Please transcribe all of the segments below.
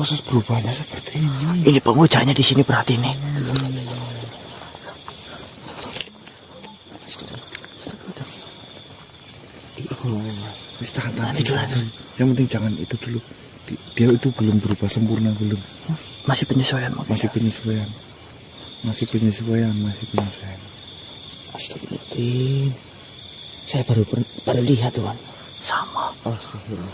proses berubahnya seperti ini. Ini pengujanya di sini berarti nih. Yang penting jangan itu dulu. Dia itu belum berubah sempurna belum. Masih penyesuaian mungkin. Masih penyesuaian. Astagfirullahaladzim. Saya baru lihat tuan. Sama. Astagfirullah.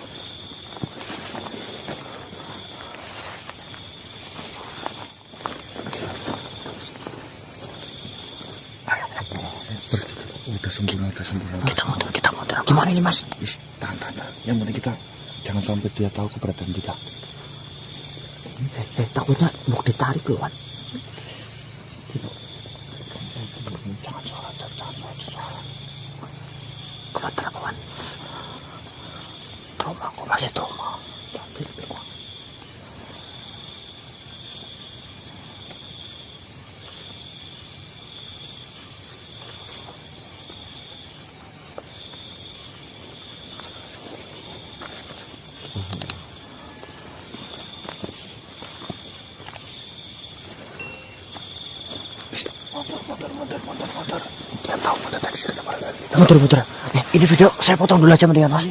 Udah sempurna. Kita muter. Gimana ini mas? Tahan. Yang penting kita jangan sampai dia tahu keberadaan kita. Takutnya mau ditarik loh Wan. Jangan suara. Kebetulan apa Wan? Trauma, aku masih trauma. Motor. Dia tahu mendeteksi keberadaan kita. Muter. Ini video saya potong dulu aja mendingan mas.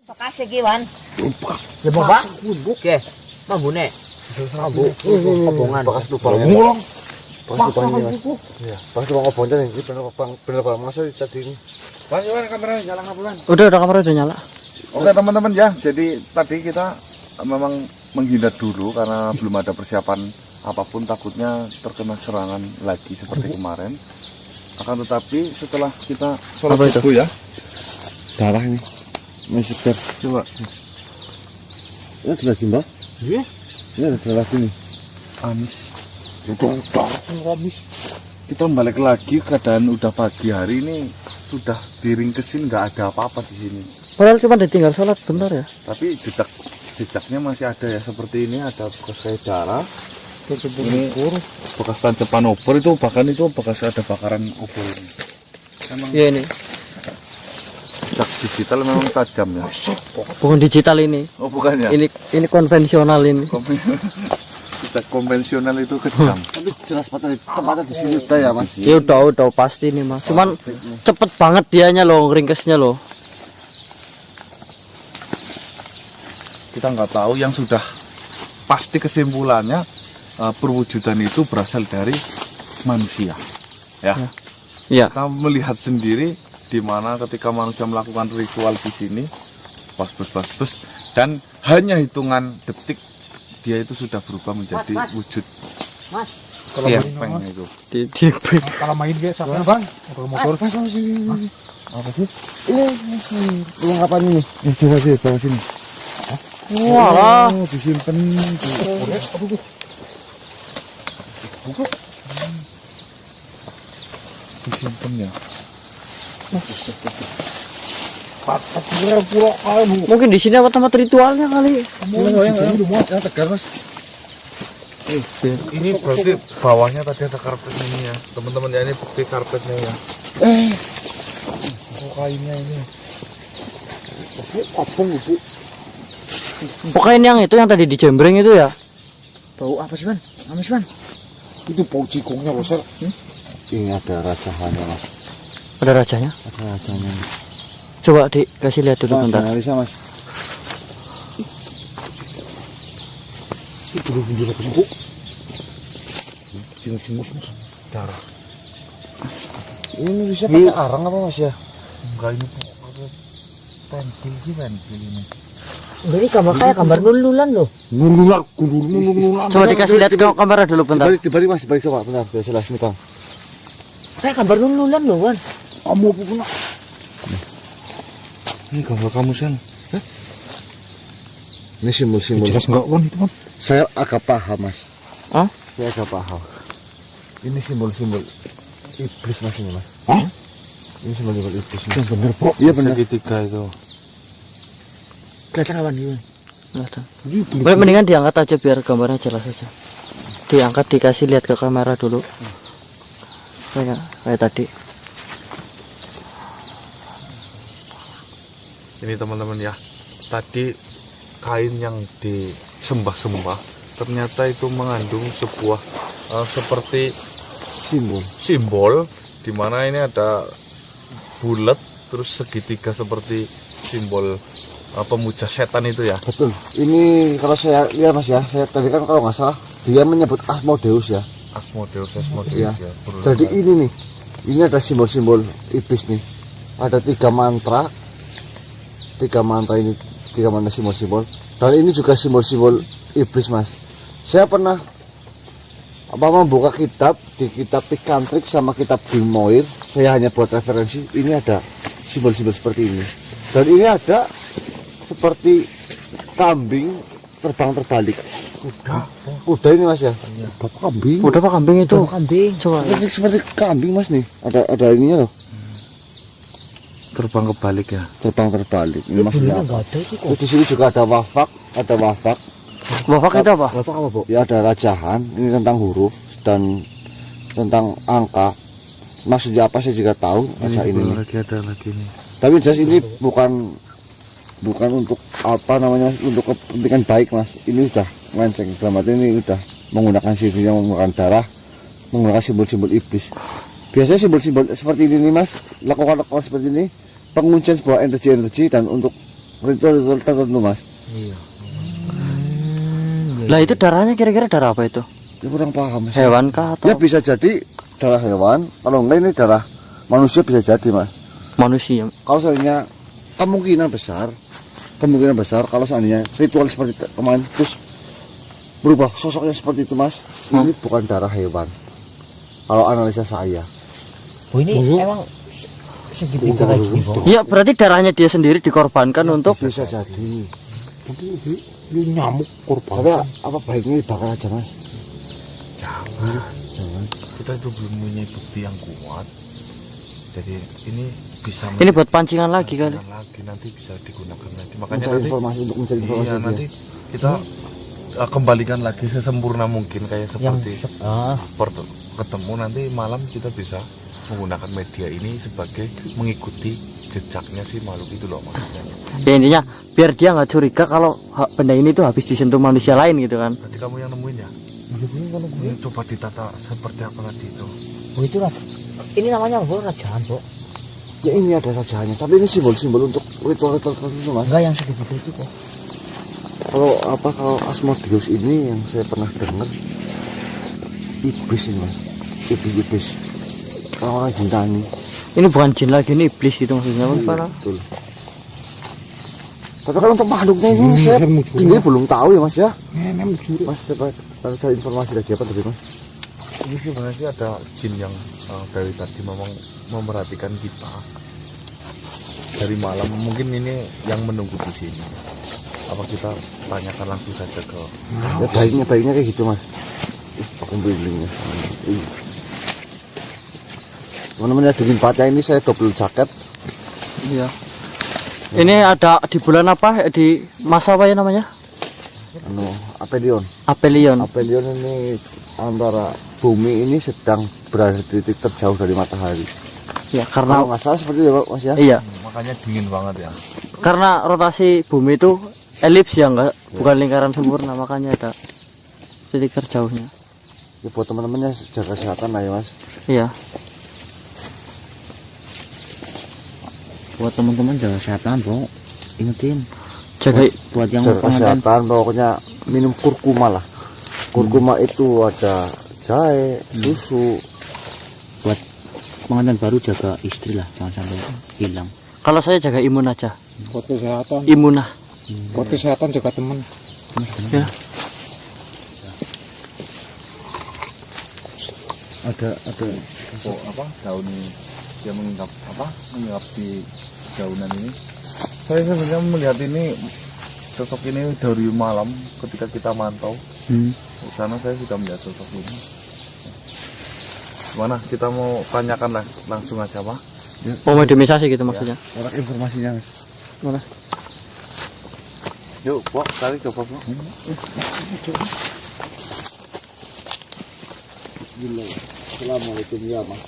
Bekasnya Kiwan. Ya bapak. Oke. Mambune. Kobongan. Bekas lubang. Ngulong. Bekas lubangnya. Iya. Bekas lubang obongan ini bener Pak masuk tadi ini. Mas, kameranya nyala kapan? Udah kamera udah nyala. Oke teman-teman ya. Jadi tadi kita memang menghindar dulu karena belum ada persiapan apapun, takutnya terkena serangan lagi seperti kemarin. Akan tetapi setelah kita sholat subuh ya, darah ini masih coba ini ada lagi mbak. Iya, ini ada lagi nih amis kita balik lagi, keadaan udah pagi hari ini, sudah diringkesin, nggak ada apa-apa di sini. Padahal cuma ditinggal sholat bentar ya. Tapi jejaknya masih ada ya, seperti ini ada bekas kayak darah. Ini bekas tancapan obor, itu bahkan itu bekas ada bakaran obor ini. Memang Iya ini. jejak digital memang tajam ya. Bukan digital ini. Oh bukan ya? Ini konvensional ini. Jejak konvensional itu kejam. Tapi jelas tempatnya di sini udah ya mas. Ya udah pasti nih mas. Cuman cepet banget dianya loh, ringkesnya loh. Kita nggak tahu, yang sudah pasti kesimpulannya perwujudan itu berasal dari manusia ya. Iya. Kita melihat sendiri di mana ketika manusia melakukan ritual di sini bas dan hanya hitungan detik dia itu sudah berubah menjadi wujud tiepeng itu. Kalau main dia siapa bang? Motor. Apa sih? Ini perlengkapan ini. Coba sih bawa sini. Walah. Disimpan disimpan ya. Mungkin di sini apa tempat ritualnya kali. Yang tegar mas. Ini berarti bawahnya tadi ada karpetnya ini ya, teman-teman ya, ini bukti karpetnya ya. Kainnya ini. Pokoknya yang itu yang tadi dijembreng itu ya. Bau apa sih man? Amis man. Itu bau cikungnya besar. Ini ada rajahnya mas. Ada rajanya? Ada rajahnya. Coba dikasih lihat dulu bentar. Bisa mas. Itu bunyi apa sih bu? Sinus mas. Darah. Ini bisa pakai arang apa mas ya? Enggak, ini pakai pensil sih, pensil ini. Ini gambar nululan loh. Nululan. Coba dikasih lihat ke kamera dulu bentar. Dibalik mas, dibalik coba bentar, biar jelas nih kang. Kayak gambar nululan loh Wan. Kamu apa pun? Ini gambar kamu sen. Ini simbol-simbol. Jelas enggak Wan itu Wan? Saya agak paham mas. Hah? Saya agak paham. Ini simbol-simbol iblis mas ini mas. Hah? Ini simbol-simbol iblis. Yang bener po. Iya bener. Segitiga itu. Kelihatan apa nih? Mendingan diangkat aja biar gambarnya jelas aja. Diangkat, dikasih lihat ke kamera dulu. Kayak tadi. Ini teman-teman ya, tadi kain yang disembah-sembah ternyata itu mengandung sebuah seperti simbol di mana ini ada bulat terus segitiga seperti simbol pemuja setan itu ya. Betul. Ini kalau saya lihat Mas ya, saya tadi kan kalau nggak salah dia menyebut Asmodeus ya. Asmodeus Ya. ya. Jadi ini nih, ini ada simbol-simbol iblis nih. Ada 3 mantra ini, 3 mantra simbol-simbol. Dan ini juga simbol-simbol iblis Mas. Saya pernah membuka kitab di kitab Pikantrik sama kitab Grimoire. Saya hanya buat referensi. Ini ada simbol-simbol seperti ini. Dan ini ada seperti kambing terbang terbalik. Kuda ini Mas ya. Kambing. Udah Pak kambing itu. Kambing. Coba. Seperti kambing Mas nih. Ada ininya loh. terbang kebalik ya. Terbang terbalik. Ini maksudnya Enggak apa? ada itu kok. Terus di sini juga ada wafak. Wafak itu apa? Bapak apa, Bu? Ya ada rajahan. Ini tentang huruf dan tentang angka. Maksudnya apa saya juga tahu raja ini. Lagi ada lagi nih. Tapi jelas ini bukan untuk apa namanya, untuk kepentingan baik Mas. Ini udah melenceng. Dalam arti ini udah menggunakan sihirnya, menggunakan darah, menggunakan simbol-simbol iblis. Biasanya simbol-simbol seperti ini nih Mas, lakukan seperti ini penguncian sebuah energi dan untuk ritual tertentu Mas. Iya. Lah itu darahnya kira-kira darah apa itu? Ya kurang paham Mas. Hewan kah atau Ya bisa jadi darah hewan, kalau enggak ini darah manusia bisa jadi Mas. manusia? Kalau seandainya kemungkinan besar kalau seandainya ritual seperti kemarin terus berubah sosoknya seperti itu Mas, ini bukan darah hewan. Kalau analisa saya. Oh ini emang segitiga kayak gini, Bu. Iya, berarti darahnya dia sendiri dikorbankan untuk Bisa jadi. Mungkin ini nyamuk korban. Tapi apa baiknya dibakar aja Mas? Jangan. Kita itu belum punya bukti yang kuat. Jadi ini bisa ini buat pancingan lagi kali. lagi nanti bisa digunakan lagi. Makanya Mencari nanti informasi untuk mencari informasi. iya nanti kita kembalikan lagi sesempurna mungkin kayak seperti ketemu nanti malam kita bisa menggunakan media ini sebagai mengikuti jejaknya si makhluk itu loh maksudnya. Ya intinya biar dia nggak curiga kalau benda ini tuh habis disentuh manusia lain gitu kan. Tadi kamu yang nemuin ya? Ini coba ditata seperti apa tadi itu. Oh itu lah. Ini namanya apa? Rajaan, Bu. Ya ini ada sajaannya, tapi ini simbol-simbol untuk ritual-ritual tertentu Mas. Enggak yang segitiga itu kok. Kalau Asmodeus ini yang saya pernah dengar iblis ini Mas. Iblis. Orang-orang jintani. Ini bukan jin lagi, ini iblis gitu maksudnya. Apa? Betul. Tapi kalau untuk makhluknya ini saya ini belum tahu ya Mas ya. Mas dapat cari informasi lagi apa tadi Mas? Ini sebenarnya ada jin yang dari tadi memang memerhatikan kita dari malam. Mungkin ini yang menunggu di sini. Apa kita tanyakan langsung saja ke? Ya baiknya kayak gitu Mas. Aku belinya. Teman-teman ya dingin patnya ini saya double jaket. Iya. Ini ada di bulan apa? Di masa apa ya namanya? Apelion. Apelion. Apelion ini antara bumi ini sedang berada di titik terjauh dari matahari. Ya karena Kalau nggak salah seperti itu Mas ya. iya. Makanya dingin banget ya. Karena rotasi bumi itu elips ya enggak, bukan lingkaran sempurna, makanya ada titik terjauhnya. Ya buat teman-temannya jaga kesehatan lah ya Mas. Iya. Buat teman-teman jaga kesehatan, Bu. Ingetin. Jaga Buat yang Jaga pengantin kesehatan pokoknya minum kurkuma lah. Kurkuma itu ada jahe, susu. pengantin baru jaga istri lah, jangan sampai hilang. kalau saya jaga imun aja. Buat kesehatan. Imunah. Buat kesehatan juga teman. Ya. Ada Apa daun dia menginap di daunan ini. Saya sebenarnya melihat ini sosok ini dari malam ketika kita mantau di sana saya sudah melihat sosok ini. Gimana kita mau tanyakan langsung aja Pak? Oh, mediumisasi gitu maksudnya. orang informasinya Mas. Mana? Yuk Pak, kali coba Pak. Assalamualaikum ya Mas.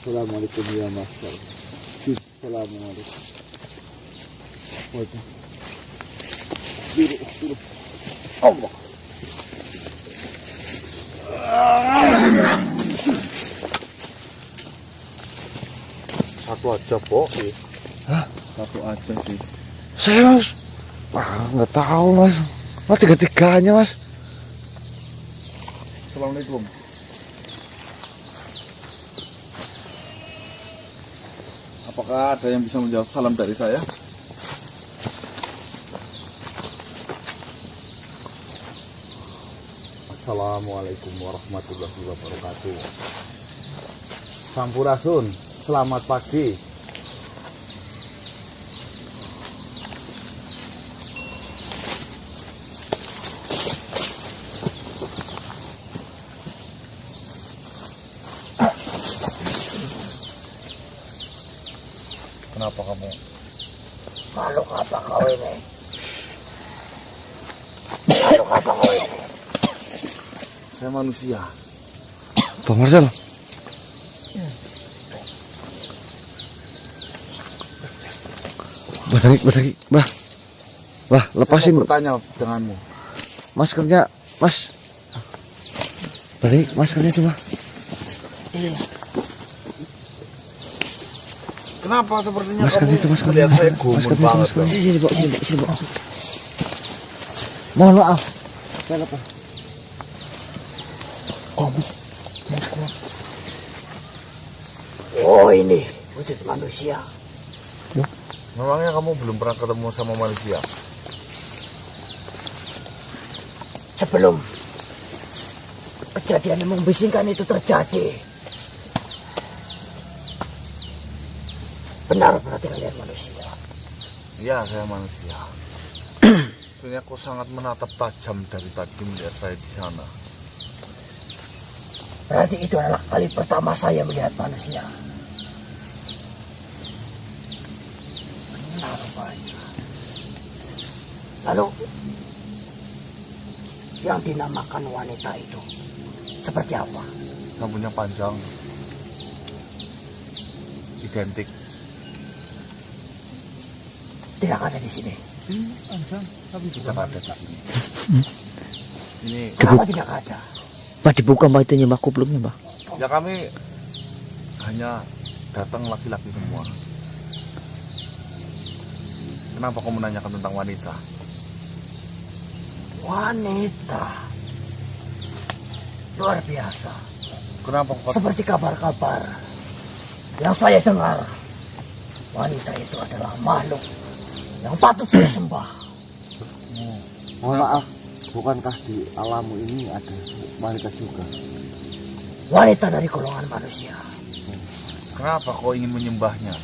Assalamualaikum ya Mas. Assalamualaikum. Allah. Satu aja, Pok. Hah? Satu aja sih. Saya mas, nggak tahu mas. Mas tiga-tiganya mas. Assalamualaikum. Apakah ada yang bisa menjawab salam dari saya? Assalamualaikum warahmatullahi wabarakatuh. Sampurasun, selamat pagi. Kenapa kamu? Makhluk apa kau ini? Makhluk apa kau ini? Saya manusia. Bang Marcel. Badaki, bah. Bah, lepasin Saya mau bertanya denganmu. maskernya, mas. Balik maskernya coba. Kenapa sepertinya Maskernya itu, kamu maskernya. melihat saya gumun Maskernya, banget? maskernya. Bang? Sini, Pok, sini, Pok. Mohon maaf. Saya lepas. Oh ini wujud manusia. Memangnya kamu belum pernah ketemu sama manusia? Sebelum kejadian yang membisingkan itu terjadi, benar berarti kalian manusia. Iya, saya manusia. Sebenarnya aku sangat menatap tajam dari tadi melihat saya di sana. Berarti itu adalah kali pertama saya melihat manusia. Benar rupanya. Lalu yang dinamakan wanita itu seperti apa? Rambutnya panjang, identik. Tidak ada di sini. Tidak ada di sini. Ini Kenapa tidak ada? Pak, dibuka Mbak itunya, Mbak, kupluknya, Mbak. ya kami hanya datang laki-laki semua. Kenapa kamu menanyakan tentang wanita? Wanita. Luar biasa. Kenapa kau Seperti kabar-kabar yang saya dengar, wanita itu adalah makhluk yang patut saya sembah. Mohon maaf, bukankah di alammu ini ada wanita juga? Wanita dari golongan manusia. kenapa kau ingin menyembahnya?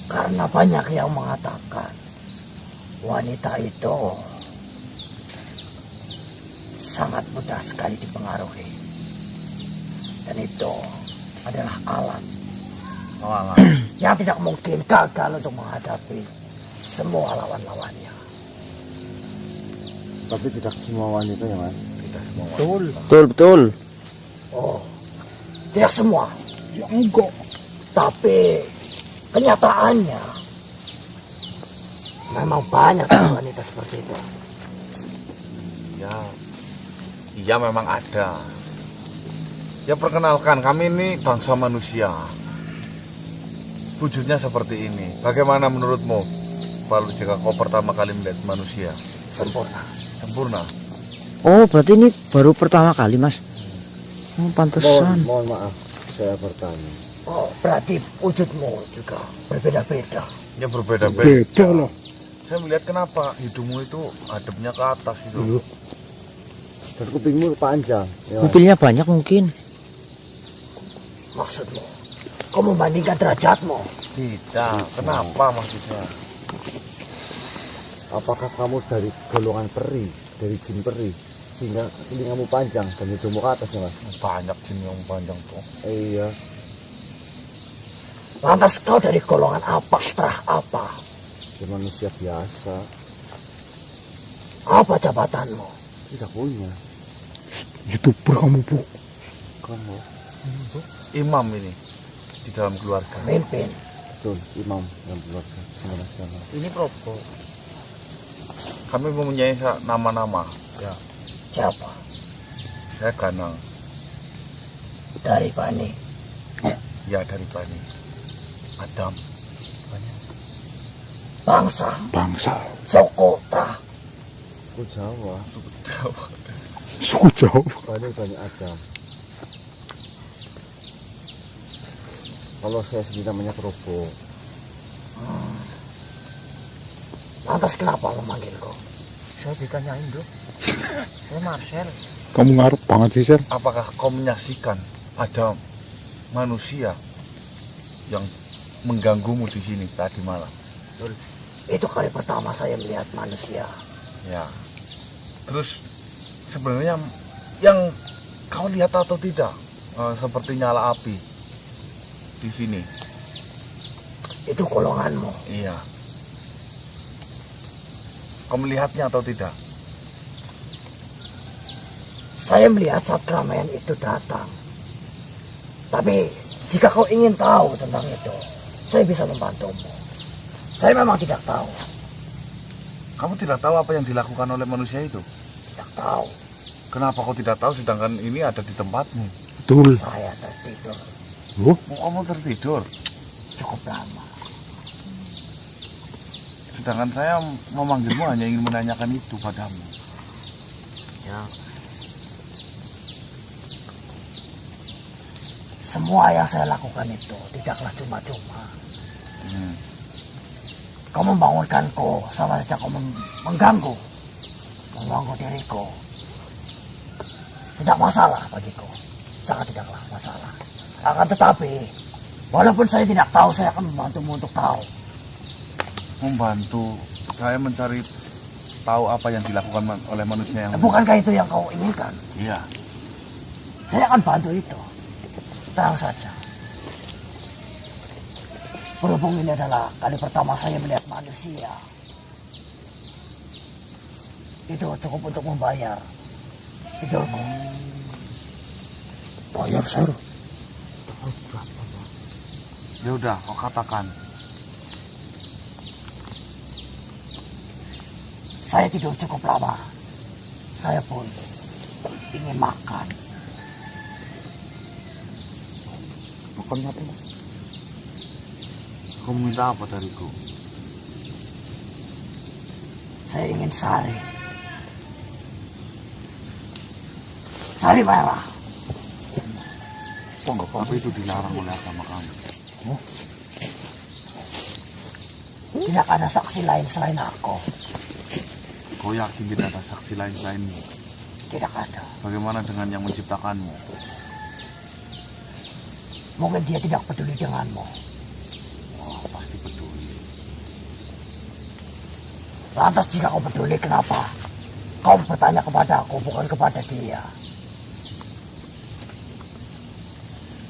Karena banyak yang mengatakan wanita itu sangat mudah sekali dipengaruhi. Dan itu adalah alat Malah, yang tidak mungkin gagal untuk menghadapi semua lawan-lawannya. Tapi tidak semua wanita ya mas. tidak semua. Betul, betul. Oh, tidak semua. Ya enggak. Tapi kenyataannya memang banyak wanita seperti itu. Ya, iya memang ada. Ya perkenalkan, kami ini bangsa manusia. Wujudnya seperti ini. Bagaimana menurutmu? Kalau jika kau pertama kali melihat manusia Sempurna. sempurna, Oh, berarti ini baru pertama kali, Mas. Oh, pantesan. Mohon maaf, saya bertanya. Oh, berarti wujudmu juga berbeda-beda. ya berbeda-beda. Beda loh. Saya melihat kenapa hidungmu itu hadapnya ke atas itu. Dan kupingmu panjang. Ya, Mas. Mobilnya banyak mungkin. Maksudmu, kau membandingkan derajatmu. Tidak, kenapa maksudnya? Apakah kamu dari golongan peri, dari jin peri, sehingga telingamu panjang dan hidungmu ke atas ya mas? Banyak jin yang panjang tuh. Iya. Lantas kau dari golongan apa, setelah apa? Ya, manusia biasa. Apa jabatanmu? Tidak punya. YouTuber kamu bu. Kamu Imam ini di dalam keluarga. Mimpin. betul imam yang keluarga semua nasional. Ini propo. Kami mempunyai nama-nama. Ya, Siapa? saya Ganang. Dari Bani. Ya, dari Bani. Adam. Bangsa. Bangsa. Sokota. Suku Jawa. Suku Jawa. Bani Adam. Kalau saya sendiri namanya Kerupuk. Lantas kenapa memanggilku? Saya ditanyain bro. Saya Marcel. Kamu ngarep banget sih, Sir. Apakah kau menyaksikan ada manusia yang mengganggumu di sini tadi malam? Itu kali pertama saya melihat manusia. Ya. Terus sebenarnya yang kau lihat atau tidak seperti nyala api di sini? Itu golonganmu. Iya. Kau melihatnya atau tidak? Saya melihat saat keramaian itu datang. Tapi jika kau ingin tahu tentang itu, saya bisa membantumu. Saya memang tidak tahu. Kamu tidak tahu apa yang dilakukan oleh manusia itu? Tidak tahu. Kenapa kau tidak tahu sedangkan ini ada di tempatmu? Betul. Saya tertidur Loh, Oh, kamu tertidur. cukup lama. Sedangkan saya memanggilmu hanya ingin menanyakan itu padamu. Ya. Semua yang saya lakukan itu tidaklah cuma-cuma. Hmm. Kau membangunkanku sama saja kau mengganggu diriku. Tidak masalah bagiku, sangat tidaklah masalah. Akan tetapi, walaupun saya tidak tahu, saya akan membantumu untuk tahu. Membantu saya mencari tahu apa yang dilakukan oleh manusia yang... Bukankah itu yang kau inginkan? Iya. Saya akan bantu itu. Tenang saja. Berhubung ini adalah kali pertama saya melihat manusia. Itu cukup untuk membayar tidurku. bayar, Sir. Ya udah, kau katakan. Saya tidur cukup lama. Saya pun ingin makan. Makannya apa? Kau minta apa dariku? Saya ingin sari. Sari merah. Kok nggak apa-apa itu dilarang oleh agama kamu? Tidak ada saksi lain selain aku. Kau yakin tidak ada saksi lain selainmu? Tidak ada. Bagaimana dengan yang menciptakanmu? Mungkin dia tidak peduli denganmu. Oh, pasti peduli. Lantas jika kau peduli, kenapa kau bertanya kepada aku, bukan kepada dia?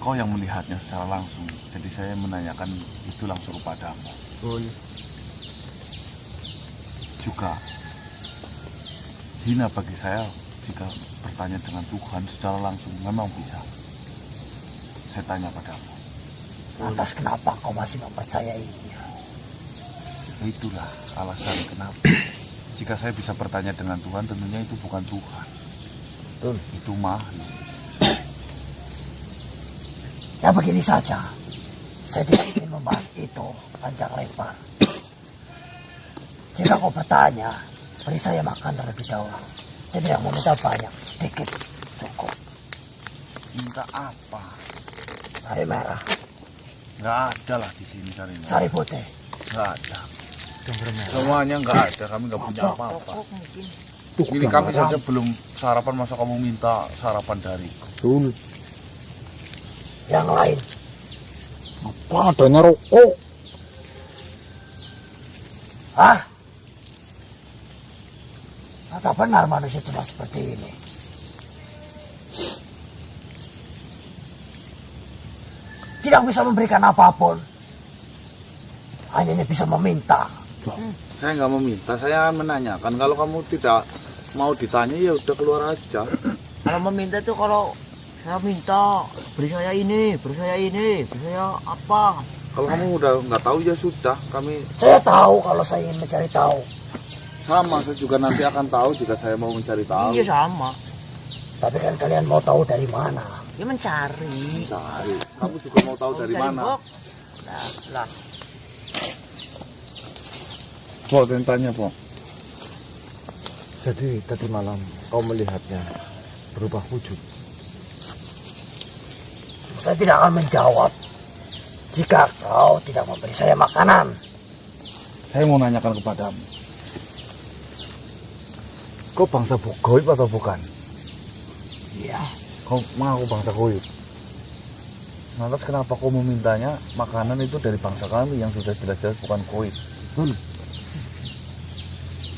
Kau yang melihatnya secara langsung, jadi saya menanyakan itu langsung kepadamu. Juga hina bagi saya jika bertanya dengan Tuhan secara langsung, memang bisa. Saya tanya padamu. Lantas kenapa kau masih mempercayainya? Itulah alasan kenapa. Jika saya bisa bertanya dengan Tuhan, tentunya itu bukan Tuhan. Itu makhluk. Ya begini saja. Saya tidak ingin membahas itu panjang lebar. Jika kau bertanya, beri saya makan terlebih dahulu. Saya tidak mau minta banyak, sedikit cukup. Minta apa? Sari merah, Nggak ada lah di sini sari merah. sari putih. Nggak ada. Semuanya nggak ada. Kami nggak punya apa-apa. Ini kami saja belum sarapan, masa kamu minta sarapan dariku? Betul. Yang lain, Apa adanya rokok? hah? Atau benar manusia cuma seperti ini? Tidak bisa memberikan apapun. Hanya bisa meminta. Saya nggak meminta, saya menanyakan. Kalau kamu tidak mau ditanya, ya udah keluar aja. Kalau meminta tuh kalau saya minta beri saya ini, beri saya ini, beri saya apa? Kalau kamu udah nggak tahu ya sudah, kami Saya tahu kalau saya ingin mencari tahu. Sama, saya juga nanti akan tahu jika saya mau mencari tahu. Iya sama. Tapi kan kalian mau tahu dari mana? Ya mencari. Cari. Kamu juga mau tahu dari mana? Lah. Pok, tanya Pok. Jadi tadi malam kau melihatnya berubah wujud. Saya tidak akan menjawab jika kau tidak memberi saya makanan. Saya mau nanyakan kepadamu. Kau bangsa goib atau bukan? Iya. Kau mengaku bangsa goib. Lantas kenapa kau memintanya makanan itu dari bangsa kami yang sudah jelas-jelas bukan goib?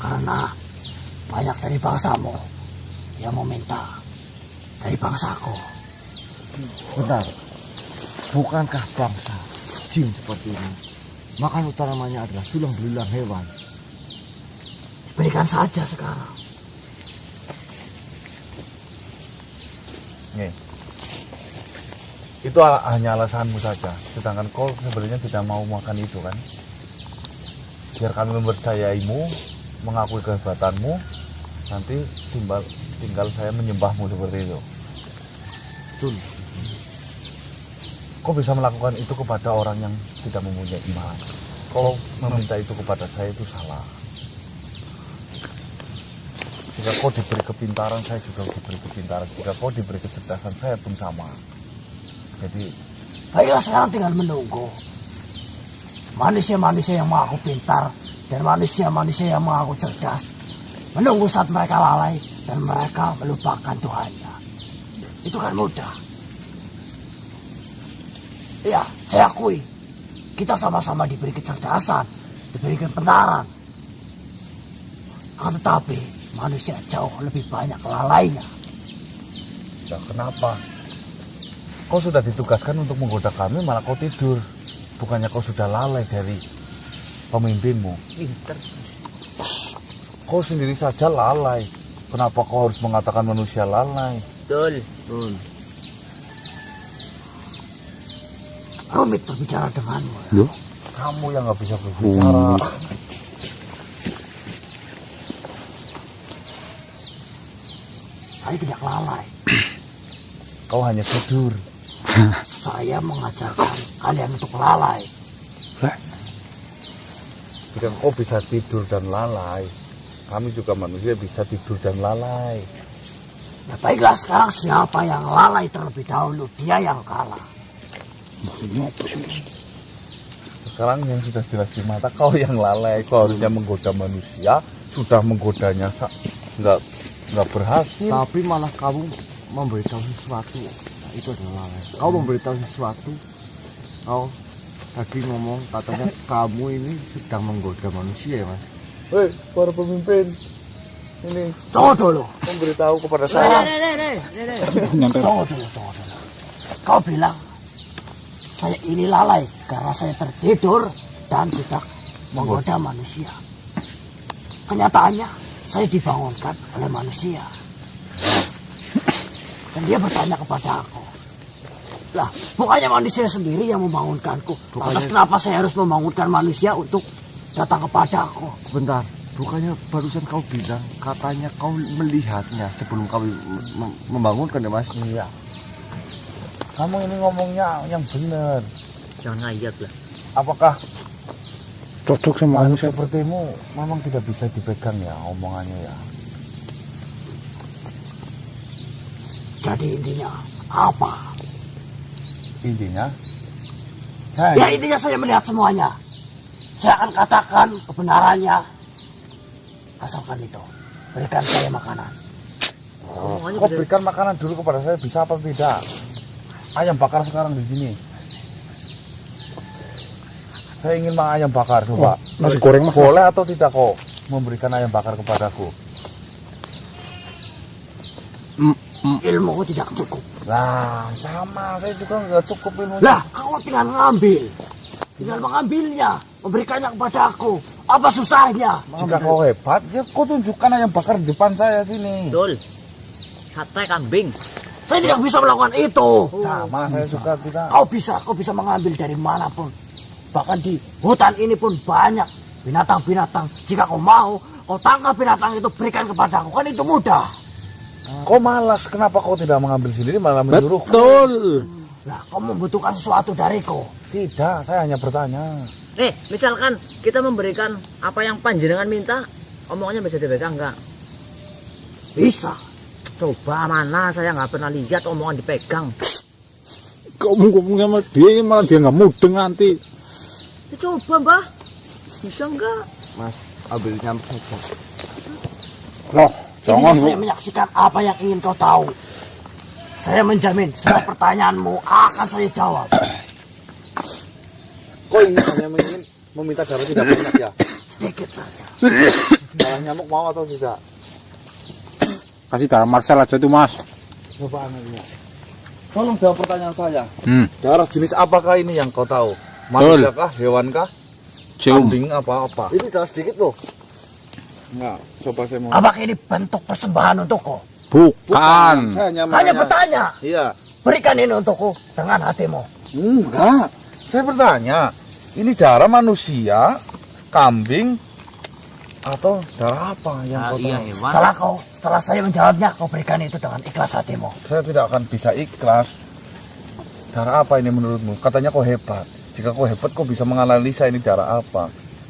Karena banyak dari bangsamu yang meminta dari bangsaku. Benar. Bukankah bangsa jin seperti ini makan utamanya adalah tulang belulang hewan? Berikan saja sekarang. Nih. Itu hanya alasanmu saja. Sedangkan kau sebenarnya tidak mau makan itu kan? Biar kami mempercayaimu, mengakui kehebatanmu, nanti tinggal saya menyembahmu seperti itu. Betul. Kau bisa melakukan itu kepada orang yang tidak mempunyai iman. Kau meminta itu kepada saya itu salah. Jika kau diberi kepintaran, saya juga diberi kepintaran. Jika kau diberi kecerdasan, saya pun sama. Jadi, Baiklah, sekarang tinggal menunggu. Manusia-manusia yang mengaku pintar dan manusia-manusia yang mengaku cerdas menunggu saat mereka lalai dan mereka melupakan Tuhannya. Itu kan mudah. Ya, saya akui. Kita sama-sama diberi kecerdasan, diberi kepintaran. Akan tetapi manusia jauh lebih banyak lalainya. ya kenapa? Kau sudah ditugaskan untuk menggoda kami, malah kau tidur. Bukannya kau sudah lalai dari pemimpinmu. Pinter. Kau sendiri saja lalai. Kenapa kau harus mengatakan manusia lalai? Betul. Rumit berbicara denganmu. Ya. Loh? Kamu yang nggak bisa berbicara. Saya tidak lalai. Kau hanya tidur. Saya mengajarkan kalian untuk lalai. Jika kau bisa tidur dan lalai, kami juga manusia bisa tidur dan lalai. Ya baiklah, sekarang siapa yang lalai terlebih dahulu, dia yang kalah. Maksudnya apa sih? Sekarang yang sudah jelas di mata, kau yang lalai. Kau harusnya menggoda manusia, sudah menggodanya nggak berhasil. Tapi malah kamu memberitahu sesuatu. Nah, itu adalah lalai. Kau memberitahu sesuatu. Kau tadi ngomong katanya kamu ini sedang menggoda manusia ya mas. Hei, para pemimpin, ini Tunggu dulu. memberitahu kepada saya. Tunggu dulu. Kau bilang saya ini lalai karena saya tertidur dan tidak menggoda manusia. Kenyataannya saya dibangunkan oleh manusia. Dan dia bertanya kepada aku. Lah, bukannya manusia sendiri yang membangunkanku. Lantas kenapa saya harus membangunkan manusia untuk datang kepada aku? Bentar, bukannya barusan kau bilang katanya kau melihatnya sebelum kau membangunkan ya mas? Iya. Kamu ini ngomongnya yang benar. Jangan ngayat lah. Apakah Cocok sama makhluk manusia. sepertimu memang tidak bisa dipegang ya omongannya ya? Jadi intinya apa? Intinya, Ya intinya saya melihat semuanya. Saya akan katakan kebenarannya. Asalkan itu, berikan saya makanan. Omongannya kau bener. berikan makanan dulu kepada saya, bisa apa tidak? Ayam bakar sekarang di sini. Saya ingin makan ayam bakar, coba. Nasi goreng mas. Boleh atau tidak kau memberikan ayam bakar kepadaku? Ilmuku tidak cukup. Lah, sama, saya juga nggak cukup ilmunya. Lah, kau tinggal ngambil. Tinggal mengambilnya, memberikannya kepada aku. Apa susahnya? Jika kau hebat, ya kau tunjukkan ayam bakar di depan saya sini. Betul. Sate kambing. Saya tidak bisa melakukan itu. Sama, saya suka tidak. Kau bisa mengambil dari manapun. Bahkan di hutan ini pun banyak binatang-binatang. Jika kau mau, kau tangkap binatang itu berikan kepadaku, kan itu mudah. Kau malas, kenapa kau tidak mengambil sendiri malah menyuruh? Betul. Nah, kau membutuhkan sesuatu dariku. Tidak, saya hanya bertanya. Misalkan kita memberikan apa yang panjenengan minta, omongannya bisa dipegang enggak? Bisa. Coba mana, saya nggak pernah lihat omongan dipegang. Kau ngomong sama dia malah dia nggak mudeng nanti. Coba mbah, bisa enggak? Mas, ambil nyamuk saja. Loh, jangan Ini saya menyaksikan apa yang ingin kau tahu. Saya menjamin semua pertanyaanmu akan saya jawab. Kau hanya ingin meminta darah tidak banyak ya? Sedikit saja. Darah nyamuk mau atau tidak? kasih darah Marcel aja tuh mas. Coba anaknya. Tolong jawab pertanyaan saya. Darah Jenis apakah ini yang kau tahu? Manusia kah? Hewan kah? cium. Kambing apa-apa? Ini darah sedikit loh. Enggak, coba saya mau. Apakah ini bentuk persembahan untukku? Bukan. Saya hanya Hanya menanya. bertanya. Iya. Berikan ini untukku dengan hatimu. Enggak. Saya bertanya. Ini darah manusia, kambing, atau darah apa yang kau tahu? Setelah saya menjawabnya, kau berikan itu dengan ikhlas hatimu. Saya tidak akan bisa ikhlas. Darah apa ini menurutmu? Katanya kau hebat. Jika kau hebat, kau bisa menganalisa ini darah apa.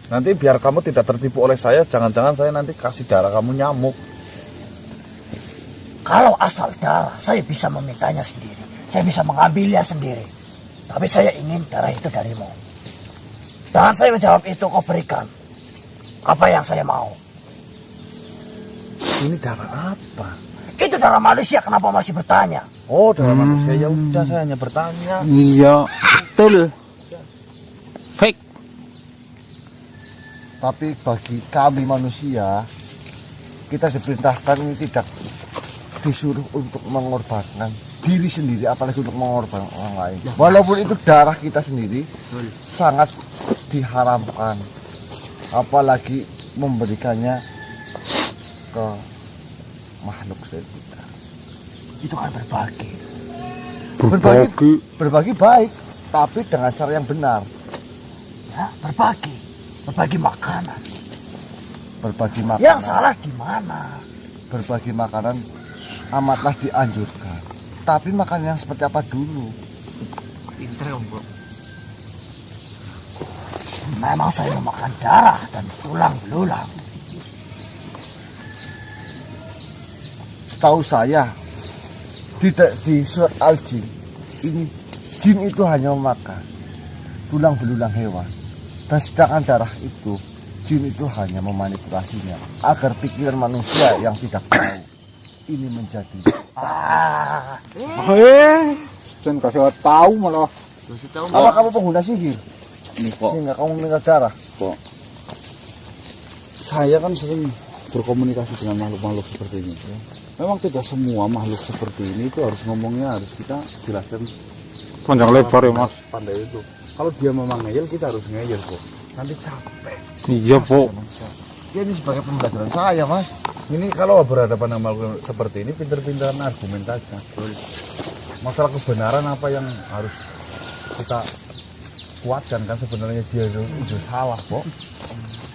Nanti biar kamu tidak tertipu oleh saya, jangan-jangan saya nanti kasih darah kamu nyamuk. Kalau asal darah, saya bisa memintanya sendiri. Saya bisa mengambilnya sendiri. Tapi saya ingin darah itu darimu. Dengan saya menjawab itu, kau berikan apa yang saya mau. Ini darah apa? Itu darah manusia, kenapa masih bertanya? Oh, darah manusia. Ya udah, saya hanya bertanya. Iya, betul. Fake. Tapi bagi kami manusia, kita diperintahkan ini tidak disuruh untuk mengorbankan diri sendiri, apalagi untuk mengorbankan orang lain. Walaupun itu darah kita sendiri, sangat diharamkan. Apalagi memberikannya ke makhluk kita. Itu kan berbagi. Berbagi baik, tapi dengan cara yang benar. Ya, berbagi makanan. Berbagi makanan. Yang salah di mana? Berbagi makanan amatlah dianjurkan. Tapi makan yang seperti apa dulu? Pinter om bro. Memang saya memakan darah dan tulang belulang. Setahu saya di surat Al-Jin ini, jin itu hanya memakan tulang belulang hewan, dan sedangkan darah itu jin itu hanya memanipulasinya agar pikiran manusia yang tidak tahu ini menjadi. Jangan kasih tahu malah. Apa kamu pengguna sihir Ini kok. sehingga kamu minta darah? Saya kan sering berkomunikasi dengan makhluk-makhluk seperti ini. Memang tidak semua makhluk seperti ini itu harus ngomongnya, harus kita jelaskan Panjang lebar ya mas. pandai itu. Kalau dia memang ngeyel, kita harus ngeyel kok. Nanti capek. Iya po. Ya, ini sebagai pembelajaran saya mas. Ini kalau berhadapan dengan makhluk seperti ini, pinter-pinteran argumentasi. Masalah kebenaran apa yang harus kita kuatkan, kan sebenarnya dia itu salah kok.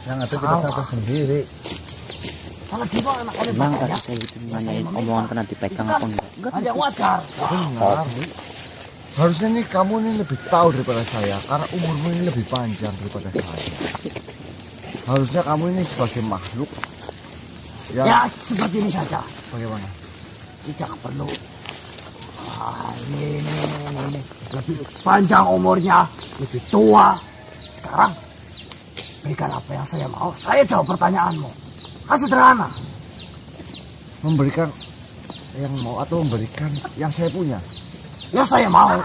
Yang ada kita sampai sendiri. Kalau di bawah anak oleh Emang bapaknya, tadi saya gitu nanyain omongan pernah dipegang apa enggak? ada yang wajar. Harusnya nih kamu nih lebih tahu daripada saya, karena umurmu ini lebih panjang daripada saya. Harusnya kamu ini sebagai makhluk yang Ya, seperti ini saja. bagaimana? Tidak perlu. Ini. Lebih panjang umurnya, lebih tua. Sekarang, berikan apa yang saya mau. Saya jawab pertanyaanmu. Kan sederhana. Memberikan yang mau atau memberikan yang saya punya? Yang saya mau.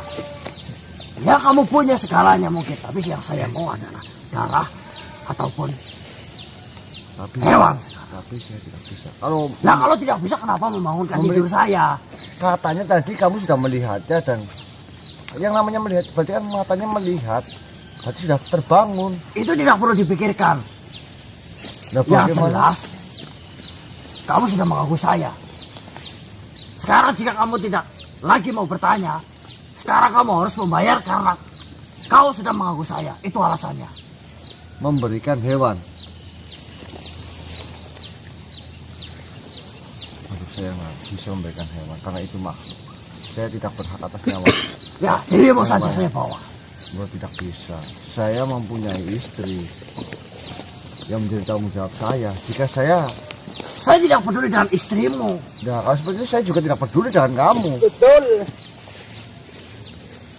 Ya kamu punya segalanya mungkin. Tapi yang saya mau adalah darah ataupun hewan. Tapi saya tidak bisa. Nah kalau tidak bisa kenapa membangunkan tidur saya? Katanya tadi kamu sudah melihatnya, dan yang namanya melihat berarti kan matanya melihat, berarti sudah terbangun. Itu tidak perlu dipikirkan. Nah, Yang bagaimana? jelas, kamu sudah mengganggu saya. Sekarang jika kamu tidak lagi mau bertanya, sekarang kamu harus membayar karena kau sudah mengganggu saya. Itu alasannya. Memberikan hewan. saya nggak bisa memberikan hewan karena itu makhluk. Saya tidak berhak atas nyawa. Ya, dirimu saja saya bawa. Bro, tidak bisa. Saya mempunyai istri yang menjadi tanggung jawab saya. Jika saya tidak peduli dengan istrimu. nah, kalau seperti itu saya juga tidak peduli dengan kamu.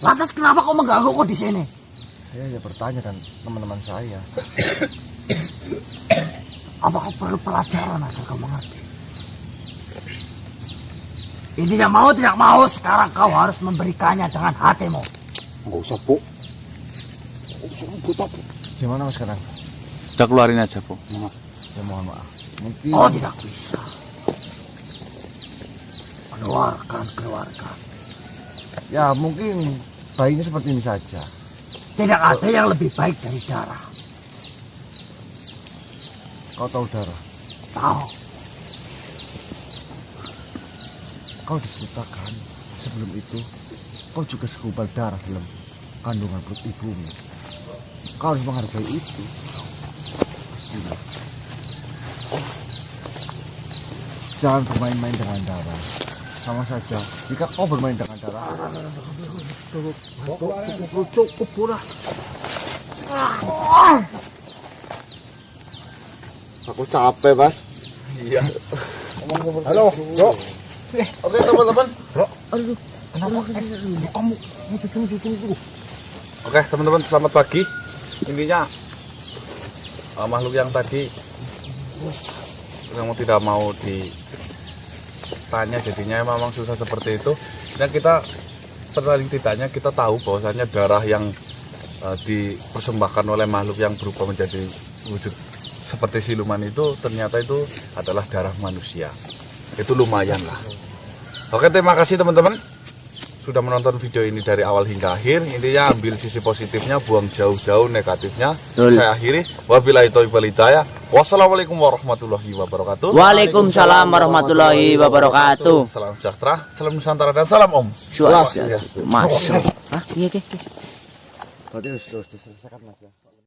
Lantas kenapa kau menggangguku di sini? Saya hanya bertanya dan teman-teman saya. Apa kau perlu pelajaran agar kau mengerti? Intinya mau tidak mau sekarang kau harus memberikannya dengan hatimu. Enggak usah, Bu. Gimana mas sekarang? Udah keluarin aja, Bu. Saya mohon maaf. Mungkin Kau tidak bisa. Keluarkan. ya mungkin bayinya seperti ini saja. Tidak ada yang lebih baik dari darah. Kau tahu darah. Tahu. Kau diciptakan sebelum itu. Kau juga segumpal darah dalam kandungan perut ibumu. Kau harus menghargai itu. Jangan bermain-main dengan darah. Sama saja. Jika kau bermain dengan darah, aku capek, Mas. Iya. Halo, Bro. Oke, teman-teman. Oke, teman-teman, selamat pagi. Intinya makhluk yang tadi yang tidak mau ditanya, jadinya memang susah seperti itu. Dan kita paling tidaknya kita tahu bahwasanya darah yang dipersembahkan oleh makhluk yang berubah menjadi wujud seperti siluman itu ternyata itu adalah darah manusia. Itu lumayan lah. Oke, terima kasih teman-teman sudah menonton video ini dari awal hingga akhir. Intinya ambil sisi positifnya, buang jauh-jauh negatifnya. Saya akhiri. Wabillahi taufiq wal hidayah. Wassalamualaikum warahmatullahi wabarakatuh. Waalaikumsalam warahmatullahi wabarakatuh. Salam sejahtera, salam Nusantara, dan salam Om. Swastiastu. Masuk. Ah, iya. berarti harus diselesaikan, Mas.